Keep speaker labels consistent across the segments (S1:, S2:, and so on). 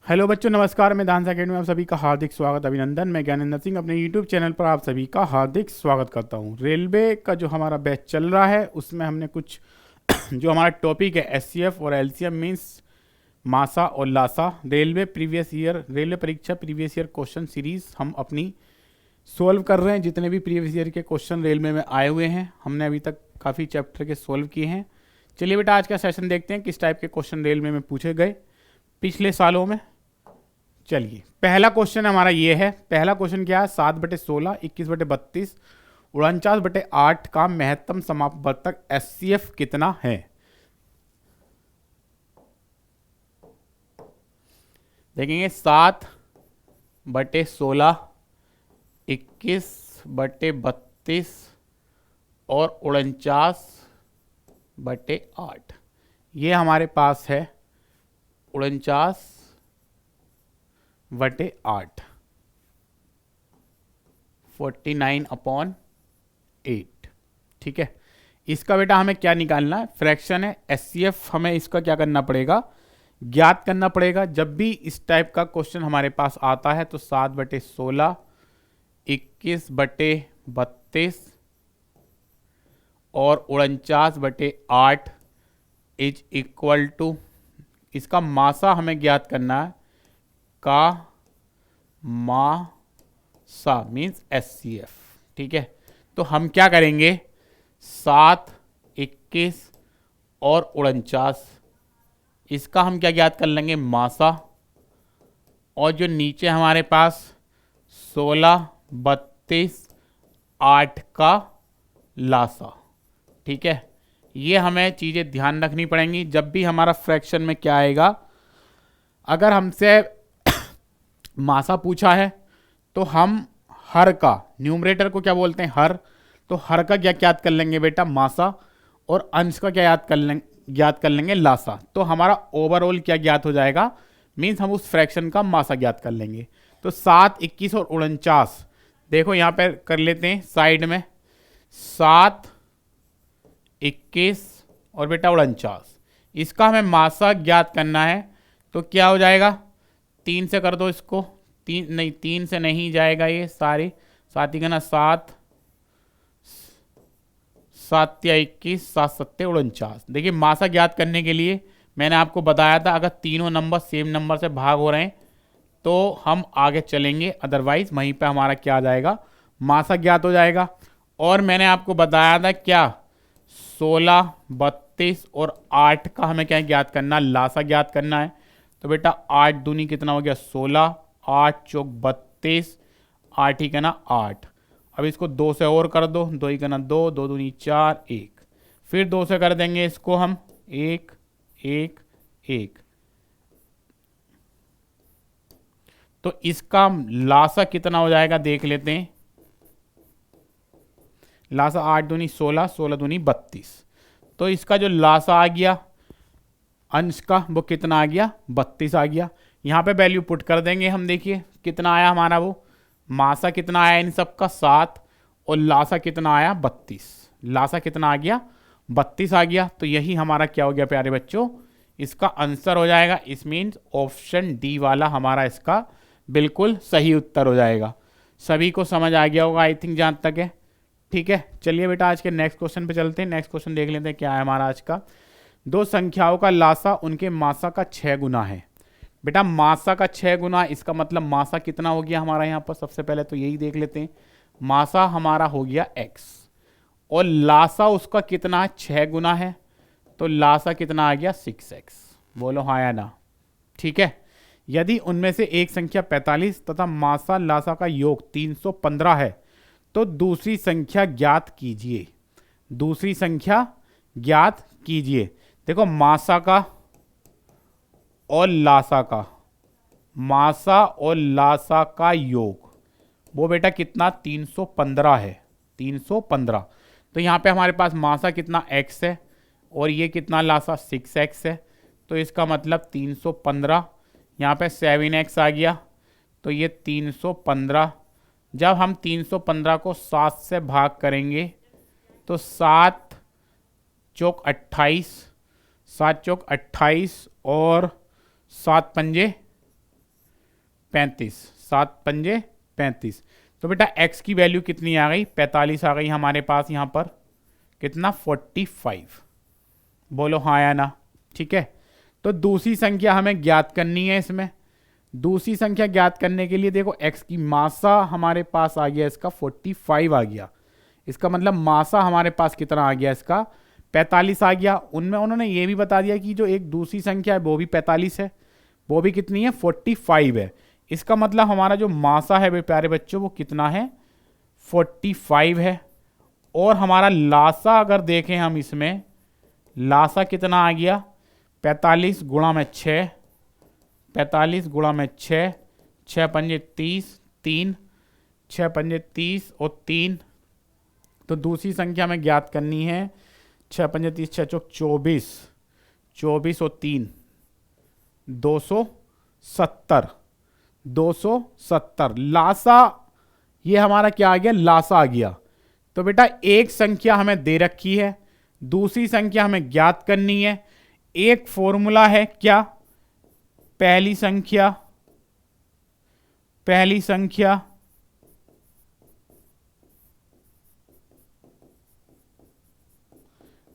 S1: Hello बच्चों, नमस्कार। मैं डांस अकेडमी में आप सभी का हार्दिक स्वागत, अभिनंदन। मैं ज्ञानेंद्र सिंह अपने यूट्यूब चैनल पर आप सभी का हार्दिक स्वागत करता हूं। रेलवे का जो हमारा बैच चल रहा है उसमें हमने कुछ जो हमारा टॉपिक है एससीएफ और एलसीएम मीन्स मासा और लासा, रेलवे परीक्षा प्रीवियस ईयर क्वेश्चन सीरीज हम अपनी सोल्व कर रहे हैं। जितने भी प्रीवियस ईयर के क्वेश्चन रेलवे में आए हुए हैं हमने अभी तक काफ़ी चैप्टर के सोल्व किए हैं। चलिए बेटा, आज का सेशन देखते हैं किस टाइप के क्वेश्चन रेलवे में पूछे गए पिछले सालों में। चलिए, पहला क्वेश्चन हमारा ये है। पहला क्वेश्चन क्या है? 7/16, 21/32, 49/8 का महत्तम समापवर्तक एससीएफ कितना है? देखेंगे 7/16, 21/32 और 49/8। ये हमारे पास है 49/8, 49/8। ठीक है, इसका बेटा हमें क्या निकालना है? फ्रैक्शन है, एससीएफ हमें इसका क्या करना पड़ेगा? ज्ञात करना पड़ेगा। जब भी इस टाइप का क्वेश्चन हमारे पास आता है तो 7/16, 21/32 और 49/8 इज इक्वल टू, इसका मासा हमें ज्ञात करना है, का मासा मीन्स एससीएफ। ठीक है, तो हम क्या करेंगे? 7, 21 और 49, इसका हम क्या ज्ञात कर लेंगे? मासा। और जो नीचे हमारे पास 16, 32, 8 का लासा। ठीक है, ये हमें चीज़ें ध्यान रखनी पड़ेंगी जब भी हमारा फ्रैक्शन में क्या आएगा। अगर हमसे मासा पूछा है तो हम हर का, न्यूमरेटर को क्या बोलते हैं? हर। तो हर का क्या ज्ञात कर लेंगे बेटा? मासा। और अंश का क्या ज्ञात कर लेंगे? लासा। तो हमारा ओवरऑल क्या ज्ञात हो जाएगा? मीन्स हम उस फ्रैक्शन का मासा ज्ञात कर लेंगे। तो 7, 21 और 49, देखो यहाँ पर कर लेते हैं साइड में। 7, 21 और बेटा 49, इसका हमें मासा ज्ञात करना है। तो क्या हो जाएगा? 3 से कर दो इसको। 3 से नहीं जाएगा ये सारे। 7 ही करना, 7 7 या 21, 7 7 49। देखिए, मासा ज्ञात करने के लिए मैंने आपको बताया था अगर तीनों नंबर सेम नंबर से भाग हो रहे हैं तो हम आगे चलेंगे, अदरवाइज वहीं पे हमारा क्या आ जाएगा? मासा ज्ञात हो जाएगा। और मैंने आपको बताया था क्या? 16, 32 और 8 का हमें क्या ज्ञात करना? लासा ज्ञात करना है। तो बेटा 8 दूनी कितना हो गया? 16, 8 चौक 32, 8 ही करना 8। अब इसको 2 से और कर दो, 2 ही करना 2, 2 दूनी 4, 1। फिर 2 से कर देंगे इसको हम, 1 1 1। तो इसका लासा कितना हो जाएगा देख लेते हैं। लासा 8 दूनी 16, 16 दूनी 32। तो इसका जो लासा आ गया अंश का, वो कितना आ गया? 32 आ गया। यहाँ पे वैल्यू पुट कर देंगे हम। देखिए कितना आया हमारा, वो मासा कितना आया इन सब का? 7। और लासा कितना आया? 32। लासा कितना आ गया? 32 आ गया। तो यही हमारा क्या हो गया प्यारे बच्चों? इसका आंसर हो जाएगा। इस मीन्स ऑप्शन डी वाला हमारा इसका बिल्कुल सही उत्तर हो जाएगा। सभी को समझ आ गया होगा आई थिंक, जहाँ तक है। ठीक है, चलिए बेटा आज के नेक्स्ट क्वेश्चन पे चलते हैं। नेक्स्ट क्वेश्चन देख लेते हैं क्या है हमारा आज का। दो संख्याओं का लासा उनके मासा का 6 गुना है। बेटा मासा का 6 गुना, इसका मतलब मासा कितना हो गया हमारा यहाँ पर? सबसे पहले तो यही देख लेते हैं। मासा हमारा हो गया x और लासा उसका कितना है? 6 गुना है। तो लासा कितना आ गया? 6x। बोलो हाँ या ना। ठीक है, यदि उनमें से एक संख्या 45 तथा मासा लासा का योग 315 है तो दूसरी संख्या ज्ञात कीजिए। दूसरी संख्या ज्ञात कीजिए। देखो मासा का और लासा का, मासा और लासा का योग वो बेटा कितना? 315 है। 315। तो यहाँ पे हमारे पास मासा कितना? x है और ये कितना? लासा 6x है। तो इसका मतलब 315, यहाँ पे 7x आ गया। तो ये 315। जब हम 315 को 7 से भाग करेंगे तो 7 चौक 28, 7 चौक 28 और 7 पंजे 35, 7 पंजे 35। तो बेटा x की वैल्यू कितनी आ गई? 45 आ गई हमारे पास यहाँ पर। कितना? 45। बोलो हाँ या ना। ठीक है, तो दूसरी संख्या हमें ज्ञात करनी है। इसमें दूसरी संख्या ज्ञात करने के लिए देखो x की मासा हमारे पास आ गया, इसका 45 आ गया। इसका मतलब मासा हमारे पास कितना आ गया? इसका 45 आ गया। उनमें उन्होंने ये भी बता दिया कि जो एक दूसरी संख्या है वो भी 45 है, वो भी कितनी है? 45 है। इसका मतलब हमारा जो मासा है वे प्यारे बच्चों वो कितना है? 45 है। और हमारा लासा अगर देखें हम, इसमें लासा कितना आ गया? 45 गुणा में 6, 45 गुणा में 6, 6 पंजे 30, 3, 6 पंजे 30 और 3। तो दूसरी संख्या में ज्ञात करनी है। 6 पंजे 30, 6 चौक 24, 24 और 3 270, 270 लासा। ये हमारा क्या आ गया? लासा आ गया। तो बेटा एक संख्या हमें दे रखी है, दूसरी संख्या हमें ज्ञात करनी है। एक फॉर्मूला है क्या? पहली संख्या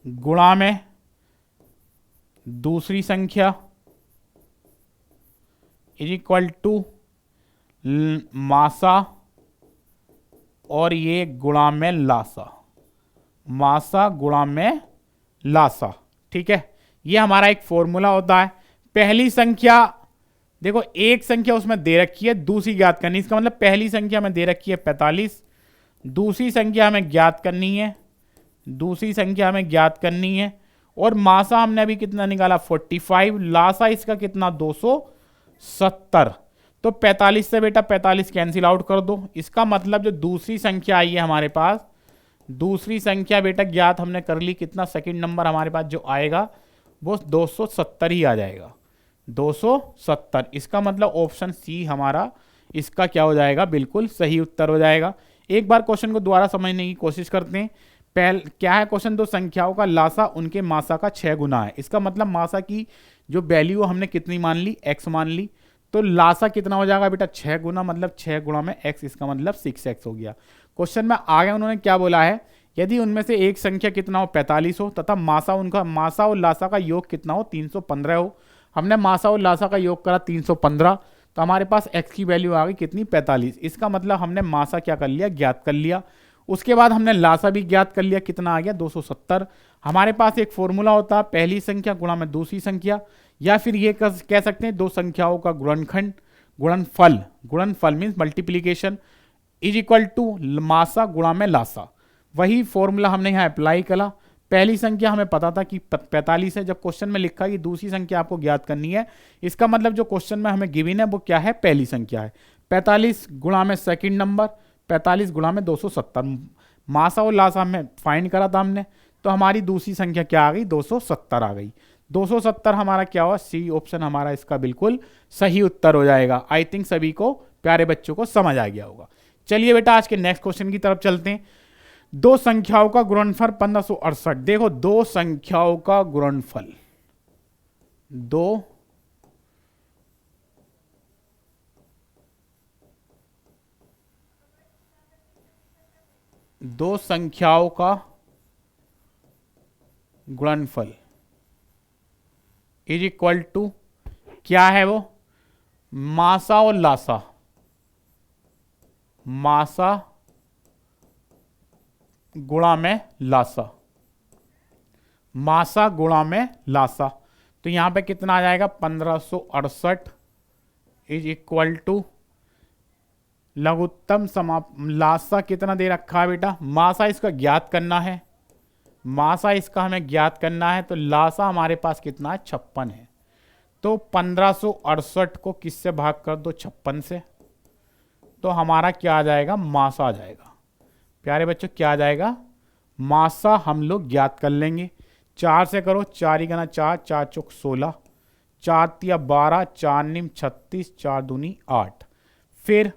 S1: गुणा में दूसरी संख्या इज इक्वल टू मासा, और ये गुणा में लासा, मासा गुणा में लासा। ठीक है, ये हमारा एक फॉर्मूला होता है। पहली संख्या देखो, एक संख्या उसमें दे रखी है, दूसरी ज्ञात करनी। इसका मतलब पहली संख्या में दे रखी है 45, दूसरी संख्या हमें ज्ञात करनी है, दूसरी संख्या हमें ज्ञात करनी है। और मासा हमने अभी कितना निकाला? 45। लासा इसका कितना? 270। तो 45 से बेटा 45 कैंसिल आउट कर दो। इसका मतलब जो दूसरी संख्या आई है हमारे पास, दूसरी संख्या बेटा ज्ञात हमने कर ली। कितना? सेकंड नंबर हमारे पास जो आएगा वो 270 ही आ जाएगा, 270। इसका मतलब ऑप्शन सी हमारा इसका क्या हो जाएगा? बिल्कुल सही उत्तर हो जाएगा। एक बार क्वेश्चन को दोबारा समझने की कोशिश करते हैं। क्या है क्वेश्चन? दो संख्याओं का लासा उनके मासा का 6 गुना है। इसका मतलब मासा की जो वैल्यू हमने कितनी मान ली? x मान ली। तो लासा कितना हो जाएगा बेटा? 6 गुना, मतलब 6 गुणा में x, इसका मतलब 6x हो गया। क्वेश्चन में आगे उन्होंने क्या बोला है? यदि उनमें से एक संख्या कितना हो? 45 हो, तथा मासा और लासा का योग कितना हो? 315 हो। हमने मासा और लासा का योग करा 315, तो हमारे पास x की वैल्यू आ गई कितनी? 45। इसका मतलब हमने मासा क्या कर लिया? ज्ञात कर लिया। उसके बाद हमने लासा भी ज्ञात कर लिया। कितना आ गया? 270। हमारे पास एक फॉर्मूला होता है, पहली संख्या गुणा में दूसरी संख्या, या फिर ये कह सकते हैं दो संख्याओं का गुणनखंड, गुणनफल। गुणनफल means multiplication is equal to मासा गुणा में लासा। वही फॉर्मूला हमने यहाँ अप्लाई करा। पहली संख्या हमें पता था कि 45 है। जब क्वेश्चन में लिखा कि दूसरी संख्या आपको ज्ञात करनी है, इसका मतलब जो क्वेश्चन में हमें गिवन है वो क्या है? पहली संख्या है। 45 गुणा में सेकंड नंबर, 45 गुणा में 270। मासा और लासा हमें फाइंड करा था हमने, तो हमारी दूसरी संख्या क्या आ गई? 270 आ गई। 270 हमारा क्या हुआ? सी ऑप्शन हमारा इसका बिल्कुल सही उत्तर हो जाएगा। आई थिंक सभी को, प्यारे बच्चों को समझ आ गया होगा। चलिए बेटा आज के नेक्स्ट क्वेश्चन की तरफ चलते हैं। दो संख्याओं का गुणनफल 1568। देखो दो संख्याओं का गुणनफल, दो संख्याओं का गुणनफल इज इक्वल टू क्या है? वो मासा और लासा, मासा गुणा में लासा, मासा गुणा में लासा। तो यहां पे कितना आ जाएगा? 1568 इज इक्वल टू लघुत्तम लासा कितना दे रखा है बेटा? मासा इसका ज्ञात करना है, मासा इसका हमें ज्ञात करना है। तो लासा हमारे पास कितना है? 56 है। तो 1568 को किससे भाग कर दो? 56 से। तो हमारा क्या आ जाएगा? मासा आ जाएगा। प्यारे बच्चों क्या आ जाएगा? मासा हम लोग ज्ञात कर लेंगे। 4 से करो, 4 ही गना 4, 4 चौक 16, 4 तिया 12, 4 निम 36, 4 दूनी 8। फिर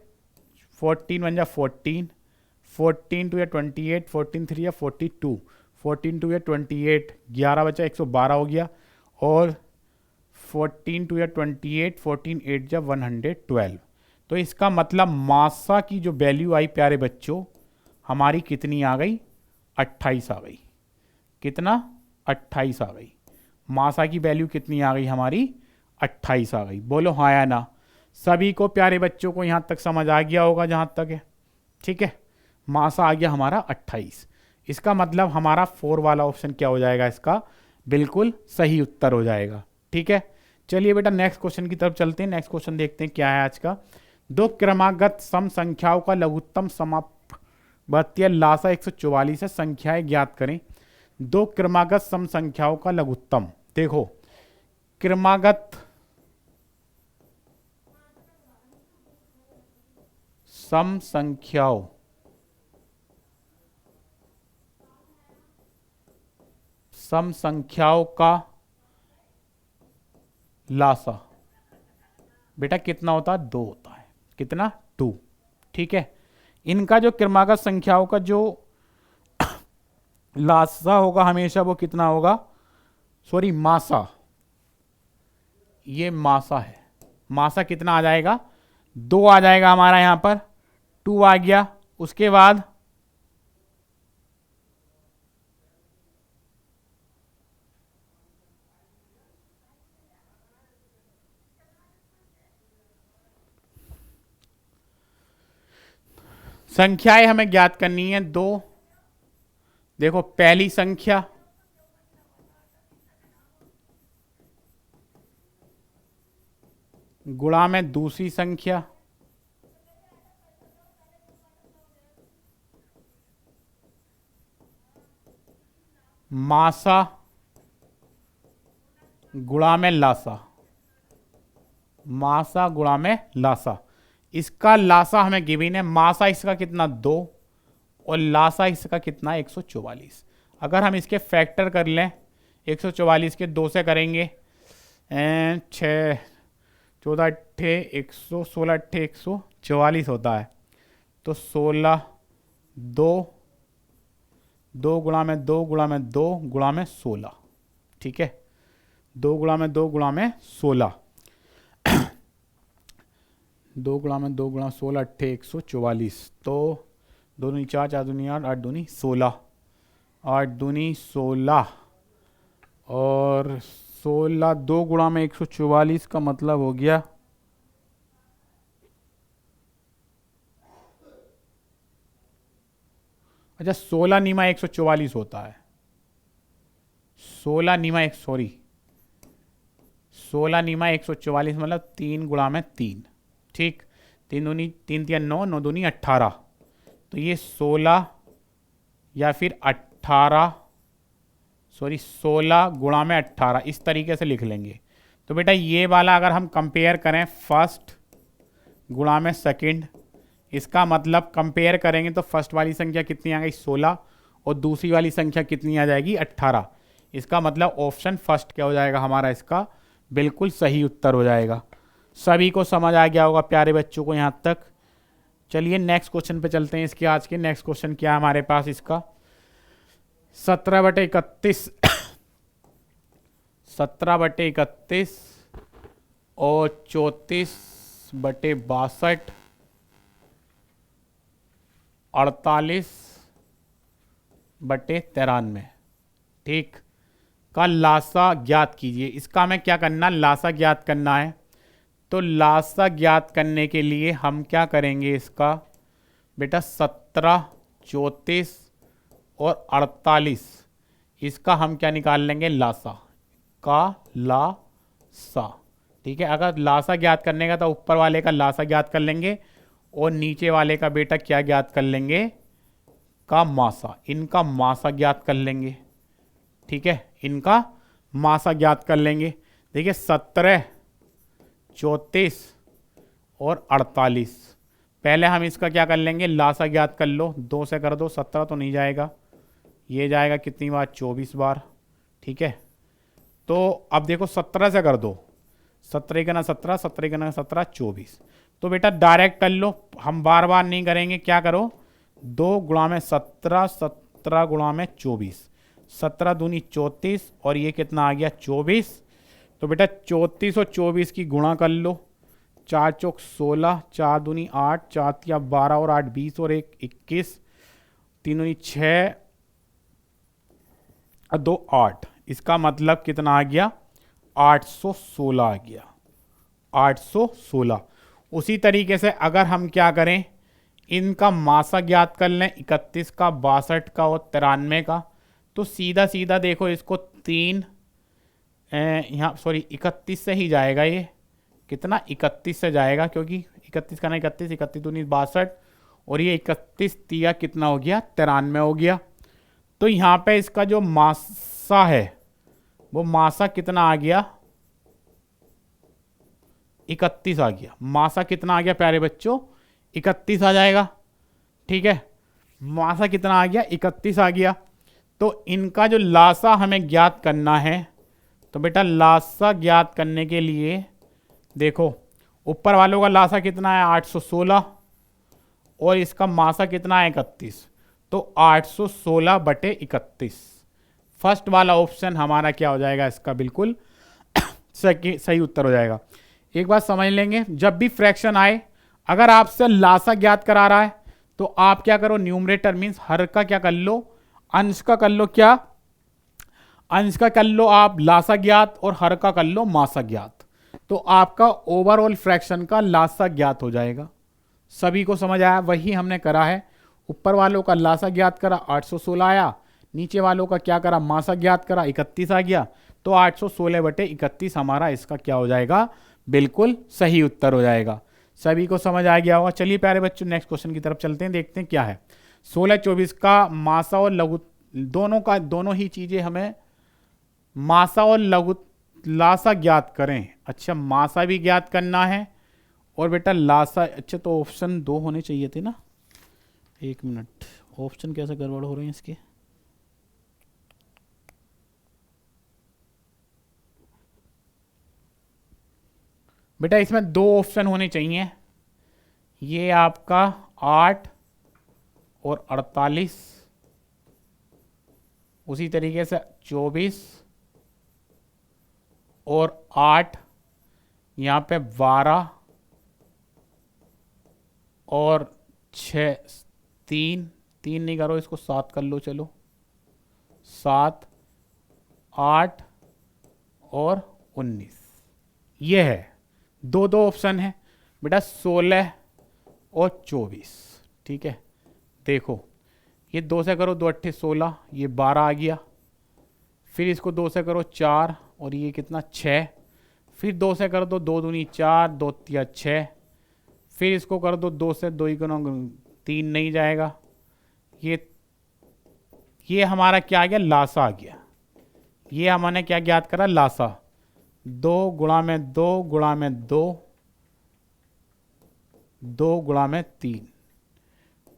S1: 14 बन जा 14, 14 टू या 28, 14 3 या 42, 14 टू या 28, 11 बचा 112 हो गया। और 14 टू या 28, 14 8 जा 112। तो इसका मतलब मासा की जो वैल्यू आई प्यारे बच्चों हमारी कितनी आ गई, 28 आ गई। कितना, 28 आ गई। मासा की वैल्यू कितनी आ गई हमारी, 28 आ गई। बोलो हाँ या ना। सभी को प्यारे बच्चों को यहां तक समझ आ गया होगा जहां तक है, ठीक है। मासा आ गया हमारा 28। इसका मतलब हमारा 4 वाला ऑप्शन क्या हो जाएगा, इसका बिल्कुल सही उत्तर हो जाएगा, ठीक है। चलिए बेटा नेक्स्ट क्वेश्चन की तरफ चलते हैं। नेक्स्ट क्वेश्चन देखते हैं क्या है आज का। दो क्रमागत सम संख्याओं का लघुत्तम समापत्तीय लासा 144 है, संख्याएं ज्ञात करें। दो क्रमागत सम संख्याओं का लघुत्तम, देखो क्रमागत सम संख्याओं, सम संख्याओं का लासा बेटा कितना होता है, 2 होता है। कितना, 2, ठीक है। इनका जो क्रमागत संख्याओं का जो लासा होगा हमेशा वो कितना होगा, सॉरी मासा, ये मासा है। मासा कितना आ जाएगा, 2 आ जाएगा हमारा यहां पर, 2 आ गया। उसके बाद संख्याएं हमें ज्ञात करनी है 2। देखो पहली संख्या गुणा में दूसरी संख्या, मासा गुणा में लासा, मासा गुणा में लासा। इसका लासा हमें गिवन है, मासा इसका कितना 2 और लासा इसका कितना 144। अगर हम इसके फैक्टर कर लें 144 के 2 से करेंगे 6 14 अट्ठे 100 16 अट्ठे 144 होता है। तो 16 2 2 गुणा में 2 गुणा में 2 गुणा में 16, ठीक है। 2 गुणा में 2 गुणा में 16, 2 गुणा में 2 गुणा 16 अट्ठे 144। तो 2 दूनी 4 4 दूनी 8 8 दूनी 16, 8 दूनी 16 और 16 2 गुणा में 144 का मतलब हो गया अच्छा 16 नीमा 144 होता है। 16 नीमा 144 मतलब 3 गुणा में 3, ठीक। 3 दूनी 3 3 9 9 दूनी 18। तो ये 16 या फिर 18, सॉरी 16 गुणा में 18 इस तरीके से लिख लेंगे। तो बेटा ये वाला अगर हम कंपेयर करें फर्स्ट गुणा में सेकंड, इसका मतलब कंपेयर करेंगे तो फर्स्ट वाली संख्या कितनी आ गई 16 और दूसरी वाली संख्या कितनी आ जाएगी 18। इसका मतलब ऑप्शन फर्स्ट क्या हो जाएगा हमारा, इसका बिल्कुल सही उत्तर हो जाएगा। सभी को समझ आ गया होगा प्यारे बच्चों को यहाँ तक। चलिए नेक्स्ट क्वेश्चन पे चलते हैं। इसके आज के नेक्स्ट क्वेश्चन क्या है हमारे पास, इसका 17/31 17/31 और 34/62 48/93, ठीक, का लासा ज्ञात कीजिए। इसका हमें क्या करना, लासा ज्ञात करना है। तो लासा ज्ञात करने के लिए हम क्या करेंगे, इसका बेटा 17 34 और 48 इसका हम क्या निकाल लेंगे, लासा का लासा, ठीक है। अगर लासा ज्ञात करने का तो ऊपर वाले का लासा ज्ञात कर लेंगे और नीचे वाले का बेटा क्या ज्ञात कर लेंगे, का मासा। इनका मासा ज्ञात कर लेंगे, ठीक है, इनका मासा ज्ञात कर लेंगे। देखिए 17 34 और 48, पहले हम इसका क्या कर लेंगे, लासा ज्ञात कर लो। 2 से कर दो, 17 तो नहीं जाएगा, ये जाएगा कितनी बार 24 बार, ठीक है। तो अब देखो 17 से कर दो, 17 गुना 17 17 गुना 17 24। तो बेटा डायरेक्ट कर लो, हम बार बार नहीं करेंगे। क्या करो, 2 गुणा में 17 17 गुणा में 24, 17 दूनी 34 और ये कितना आ गया 24। तो बेटा 34 और 24 की गुणा कर लो, 4 चौक 16, 4 दूनी 8, 4 तिया 12 और 8 20 और 1 21, 3 दूनी 6 और 2 8। इसका मतलब कितना आ गया? 816 आ गया, 816। उसी तरीके से अगर हम क्या करें, इनका मासा ज्ञात कर लें, 31 का, 62 का और 93 का, तो सीधा सीधा देखो इसको 3 यहाँ सॉरी 31 से ही जाएगा। ये कितना 31 से जाएगा, क्योंकि 31 का ना 31, 31 दूनी 62 और ये 31 तिया कितना हो गया? 93 हो गया। तो यहाँ पे इसका जो मासा है वो मासा कितना आ गया? 31 आ गया। मासा कितना आ गया प्यारे बच्चों? 31 आ जाएगा। ठीक है, मासा कितना आ गया? 31 आ गया। तो इनका जो लासा हमें ज्ञात करना है, तो बेटा लासा ज्ञात करने के लिए देखो ऊपर वालों का लासा कितना है? 816 और इसका मासा कितना है? 31। तो 816 बटे 31, फर्स्ट वाला ऑप्शन हमारा क्या हो जाएगा? इसका बिल्कुल सही उत्तर हो जाएगा। एक बात समझ लेंगे, जब भी फ्रैक्शन आए, अगर आपसे लासा ज्ञात करा रहा है तो आप क्या करो, न्यूमरेटर मीन्स हर का क्या कर लो? अंश का कर लो। क्या अंश का कर लो आप लासा ज्ञात और हर का कर लो मासा ज्ञात, तो आपका ओवरऑल फ्रैक्शन का लासा ज्ञात हो जाएगा। सभी को समझ आया? वही हमने करा है। ऊपर वालों का लासा ज्ञात करा 816 आया, नीचे वालों का क्या करा? मासा ज्ञात करा 31 आ गया। तो 816 बटे 31 हमारा इसका क्या हो जाएगा? बिल्कुल सही उत्तर हो जाएगा। सभी को समझ आ गया होगा। चलिए प्यारे बच्चों नेक्स्ट क्वेश्चन की तरफ चलते हैं, देखते हैं क्या है। 16-24 का मासा और लघु दोनों ही चीजें हमें मासा और लघु लासा ज्ञात करें। अच्छा, मासा भी ज्ञात करना है और बेटा लासा। अच्छा, तो ऑप्शन 2 होने चाहिए थे ना। एक मिनट, ऑप्शन कैसे गड़बड़ हो रहे हैं इसके? बेटा इसमें 2 ऑप्शन होने चाहिए। ये आपका 8 और 48, उसी तरीके से 24 और 8, यहाँ पे 12 और 6, 3 नहीं करो, इसको 7 कर लो। चलो 7, 8 और 19, ये है। 2 ऑप्शन है बेटा, 16 और 24। ठीक है, देखो ये 2 से करो 2 अट्ठे 16, ये 12 आ गया। फिर इसको 2 से करो 4 और ये कितना 6। फिर 2 से कर दो 2 दूनी 4, 2 तिया 6। फिर इसको कर दो 2 से 2 3 नहीं जाएगा। ये हमारा क्या आ गया? लासा आ गया। ये हमने क्या ज्ञात करा? लासा। 2 गुणा में 2 गुणा में 2, 2 गुणा में 3,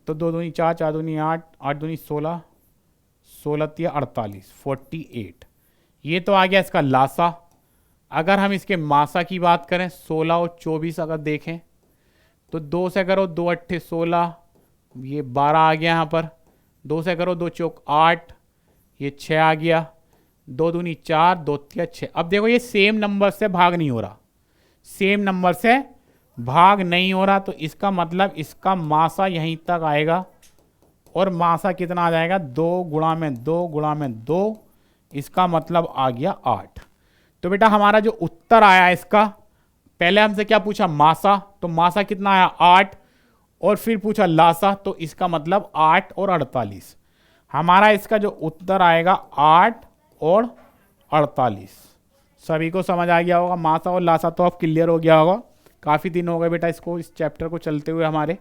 S1: तो 2 दूनी 4, 4 दूनी 8, 8 दूनी 16, 16 तिया 48, 48। ये तो आ गया इसका लासा। अगर हम इसके मासा की बात करें, 16 और 24 अगर देखें, तो 2 से करो 2 अट्ठे 16, ये 12 आ गया यहाँ पर। 2 से करो 2 चौक 8, ये 6 आ गया। 2 दूनी 4, 2 तिया 6। अब देखो ये सेम नंबर से भाग नहीं हो रहा, सेम नंबर से भाग नहीं हो रहा, तो इसका मतलब इसका मासा यहीं तक आएगा और मासा कितना आ जाएगा? 2 गुणा में 2 गुणा में 2, इसका मतलब आ गया 8। तो बेटा हमारा जो उत्तर आया इसका, पहले हमसे क्या पूछा? मासा, तो मासा कितना आया? 8, और फिर पूछा लासा, तो इसका मतलब 8 और 48। हमारा इसका जो उत्तर आएगा 8 और 48। सभी को समझ आ गया होगा। मासा और लासा तो अब क्लियर हो गया होगा। काफ़ी दिन हो गए बेटा इसको, इस चैप्टर को चलते हुए हमारे।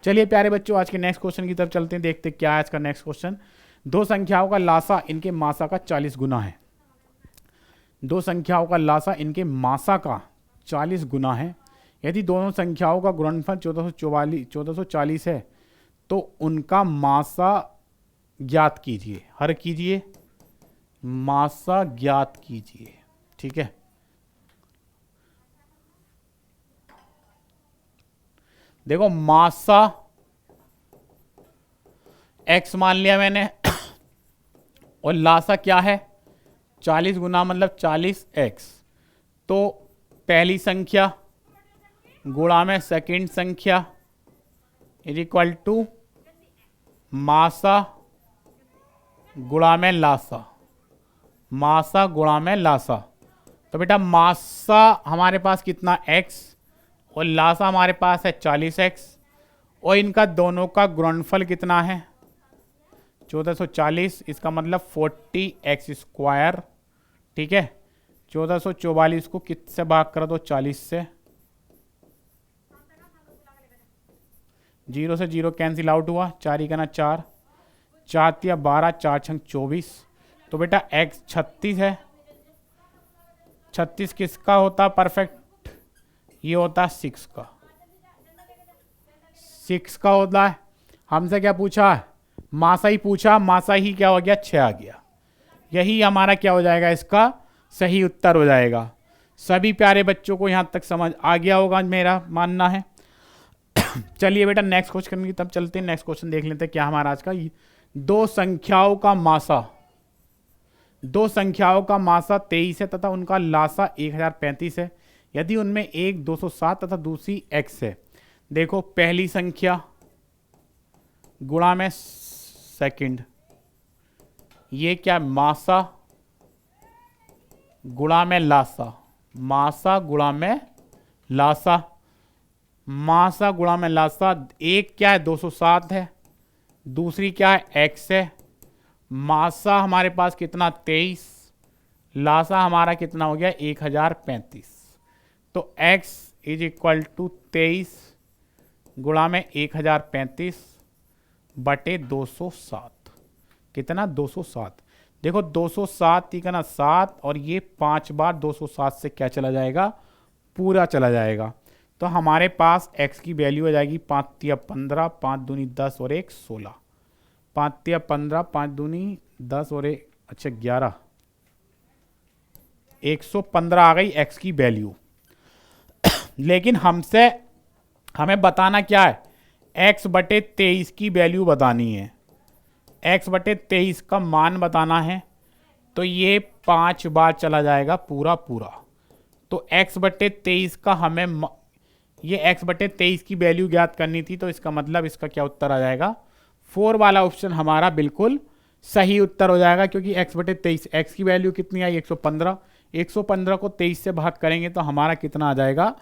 S1: चलिए प्यारे बच्चों आज के नेक्स्ट क्वेश्चन की तरफ चलते हैं, देखते हैं क्या है इसका नेक्स्ट क्वेश्चन। 2 संख्याओं का लासा इनके मासा का 40 गुना है। 2 संख्याओं का लासा इनके मासा का 40 गुना है। यदि दोनों संख्याओं का गुणनफल 1440 है तो उनका मासा ज्ञात कीजिए। हर कीजिए, मासा ज्ञात कीजिए। ठीक है, देखो मासा x मान लिया मैंने और लासा क्या है? 40 गुना मतलब 40x। तो पहली संख्या गुणा में सेकंड संख्या इज इक्वल टू मासा गुणा में लासा, मासा गुणा में लासा। तो बेटा मासा हमारे पास कितना x और लासा हमारे पास है 40x और इनका दोनों का गुणनफल कितना है 1440, इसका मतलब 40x स्क्वायर। ठीक है, 1444 को किससे भाग कर दो 40 से, 0 से 0 कैंसिल आउट हुआ, 4 ही करना 4, 4 तिया 12, 4 छंग 24। तो बेटा x 36 है, 36 किसका होता परफेक्ट, ये होता 6 का, 6 का होता है। हमसे क्या पूछा है, मासा ही पूछा, मासा ही क्या हो गया 6 आ गया, यही हमारा क्या हो जाएगा इसका सही उत्तर हो जाएगा। सभी प्यारे बच्चों को यहाँ तक समझ आ गया होगा मेरा मानना है। चलिए बेटा नेक्स्ट क्वेश्चन की तब चलते हैं, नेक्स्ट क्वेश्चन देख लेते हैं क्या हमारा आज का। दो संख्याओं का मासा, दो संख्याओं का मासा 23 है तथा उनका लासा 1035 है, यदि उनमें एक 207 तथा दूसरी x है। देखो पहली संख्या गुणा में सेकंड, ये क्या मासा गुणा में लासा, मासा गुणा में लासा, मासा गुणा में लासा। एक क्या है 207 है, दूसरी क्या है x है। मासा हमारे पास कितना 23, लासा हमारा कितना हो गया 1035। तो x इज इक्वल टू 23 गुणा में 1035 बटे 207, कितना 207। देखो 207 का ना 7 और ये 5 बार 207 से क्या चला जाएगा पूरा चला जाएगा। तो हमारे पास x की वैल्यू हो जाएगी 5 तिया 15, 5 दूनी 10 और 1 16, 5 तिया 15, 5 दूनी 10 और 1 अच्छा 11, 115 आ गई x की वैल्यू। लेकिन हमसे हमें बताना क्या है, x बटे 23 की वैल्यू बतानी है, x बटे 23 का मान बताना है। तो ये 5 बार चला जाएगा पूरा पूरा। तो x बटे 23 का हमें ये x बटे 23 की वैल्यू ज्ञात करनी थी, तो इसका मतलब इसका क्या उत्तर आ जाएगा 4 वाला ऑप्शन हमारा बिल्कुल सही उत्तर हो जाएगा, क्योंकि x बटे 23 x की वैल्यू कितनी आई 115, 115 को 23 से भाग करेंगे तो हमारा कितना आ जाएगा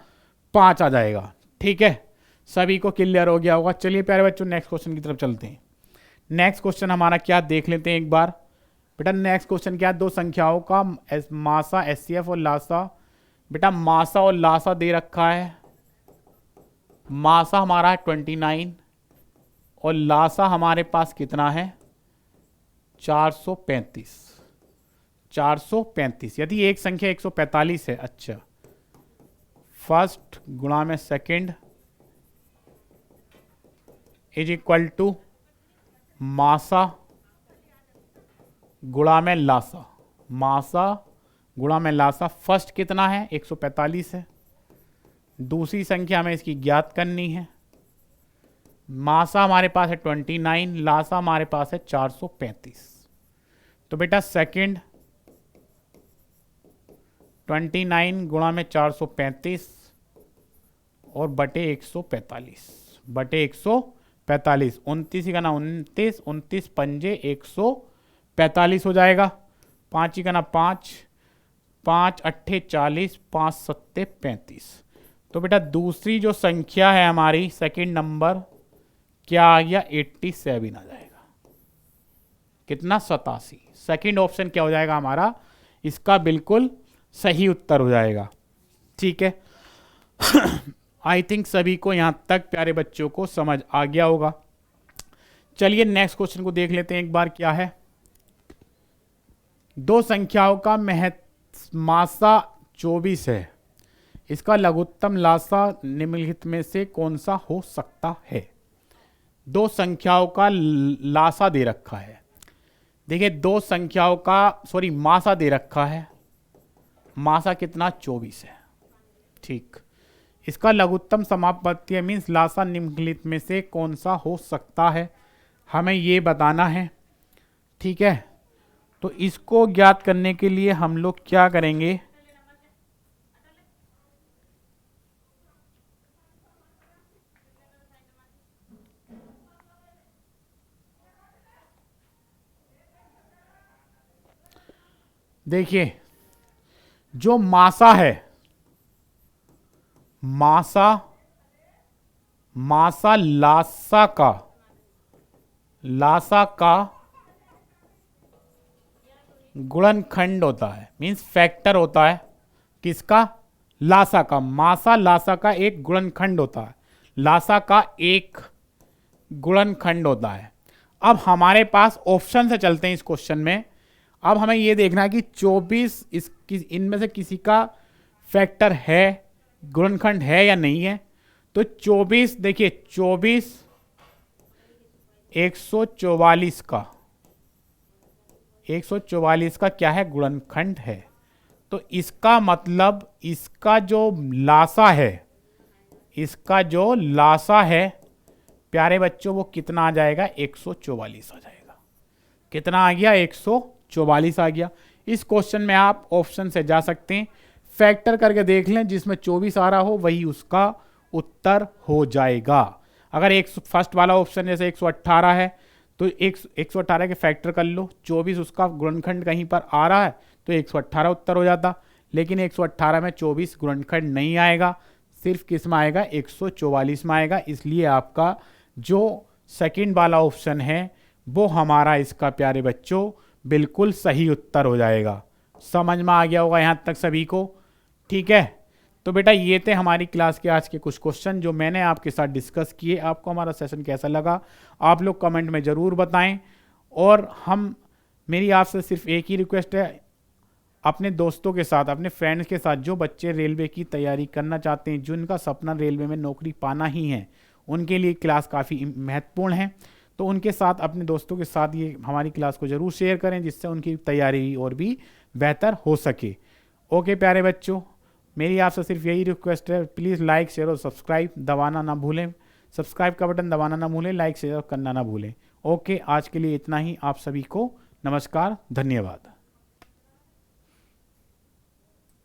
S1: 5 आ जाएगा। ठीक है, सभी को क्लियर हो गया होगा। चलिए प्यारे बच्चों नेक्स्ट क्वेश्चन की तरफ चलते हैं। नेक्स्ट क्वेश्चन हमारा क्या देख लेते हैं एक बार। बेटा नेक्स्ट क्वेश्चन क्या है, दो संख्याओं का मासा एचसीएफ और लासा। बेटा मासा और लासा दे रखा है, मासा हमारा है 29 और लासा हमारे पास कितना है 435, 435। यदि एक संख्या 145 है, अच्छा फर्स्ट गुणा में सेकंड इज इक्वल टू मासा गुणा में लासा, मासा गुणा में लासा। फर्स्ट कितना है 145 है, दूसरी संख्या हमें इसकी ज्ञात करनी है। मासा हमारे पास है 29, लासा हमारे पास है 435। तो बेटा सेकंड 29 गुणा में 435 और बटे 145, बटे 145, 29 ही का ना 29, 29 पंजे 145 हो जाएगा। 5 ही का ना 5, 5 अट्ठे 40, 5 सत्ते 35। तो बेटा दूसरी जो संख्या है हमारी सेकंड नंबर क्या आ गया 87 आ जाएगा, कितना 87। सेकंड ऑप्शन क्या हो जाएगा हमारा, इसका बिल्कुल सही उत्तर हो जाएगा। ठीक है, आई थिंक सभी को यहां तक प्यारे बच्चों को समझ आ गया होगा। चलिए नेक्स्ट क्वेश्चन को देख लेते हैं एक बार क्या है। दो संख्याओं का मासा 24 है, इसका लघुत्तम लासा निम्नलिखित में से कौन सा हो सकता है। दो संख्याओं का लासा दे रखा है, देखिए दो संख्याओं का मासा दे रखा है, मासा कितना 24 है। ठीक, इसका लघुत्तम समापत्ति मीन्स लासा निम्नलिखित में से कौन सा हो सकता है, हमें ये बताना है। ठीक है, तो इसको ज्ञात करने के लिए हम लोग क्या करेंगे, देखिए जो मासा है, मासा मासा लासा का गुणनखंड होता है, मीन्स फैक्टर होता है। किसका? लासा का। मासा लासा का एक गुणनखंड होता है, लासा का एक गुणनखंड होता है। अब हमारे पास ऑप्शन से चलते हैं इस क्वेश्चन में। अब हमें यह देखना है कि 24 इनमें से किसी का फैक्टर है, गुणनखंड है या नहीं है। तो 24, देखिए 24 144 का, 144 का क्या है? गुणनखंड है। तो इसका मतलब इसका जो लासा है, इसका जो लासा है प्यारे बच्चों वो कितना आ जाएगा? 144 आ जाएगा। कितना आ गया? 144 आ गया। इस क्वेश्चन में आप ऑप्शन से जा सकते हैं, फैक्टर करके देख लें, जिसमें 24 आ रहा हो वही उसका उत्तर हो जाएगा। अगर फर्स्ट वाला ऑप्शन जैसे 118 है तो 118 के फैक्टर कर लो, 24 उसका गुणनखंड कहीं पर आ रहा है तो 118 उत्तर हो जाता। लेकिन 118 में 24 गुणनखंड नहीं आएगा, सिर्फ किस में आएगा? 144 में आएगा। इसलिए आपका जो सेकंड वाला ऑप्शन है वो हमारा इसका प्यारे बच्चों बिल्कुल सही उत्तर हो जाएगा। समझ में आ गया होगा यहां तक सभी को? ठीक है, तो बेटा ये थे हमारी क्लास के आज के कुछ क्वेश्चन जो मैंने आपके साथ डिस्कस किए। आपको हमारा सेशन कैसा लगा आप लोग कमेंट में ज़रूर बताएं। और मेरी आपसे सिर्फ एक ही रिक्वेस्ट है, अपने दोस्तों के साथ, अपने फ्रेंड्स के साथ, जो बच्चे रेलवे की तैयारी करना चाहते हैं, जिनका सपना रेलवे में नौकरी पाना ही है, उनके लिए क्लास काफ़ी महत्वपूर्ण है। तो उनके साथ, अपने दोस्तों के साथ ये हमारी क्लास को ज़रूर शेयर करें, जिससे उनकी तैयारी और भी बेहतर हो सके। ओके प्यारे बच्चों, मेरी आपसे सिर्फ यही रिक्वेस्ट है, प्लीज़ लाइक शेयर और सब्सक्राइब दबाना ना भूलें। सब्सक्राइब का बटन दबाना ना भूलें, लाइक शेयर करना ना भूलें। ओके, आज के लिए इतना ही। आप सभी को नमस्कार, धन्यवाद।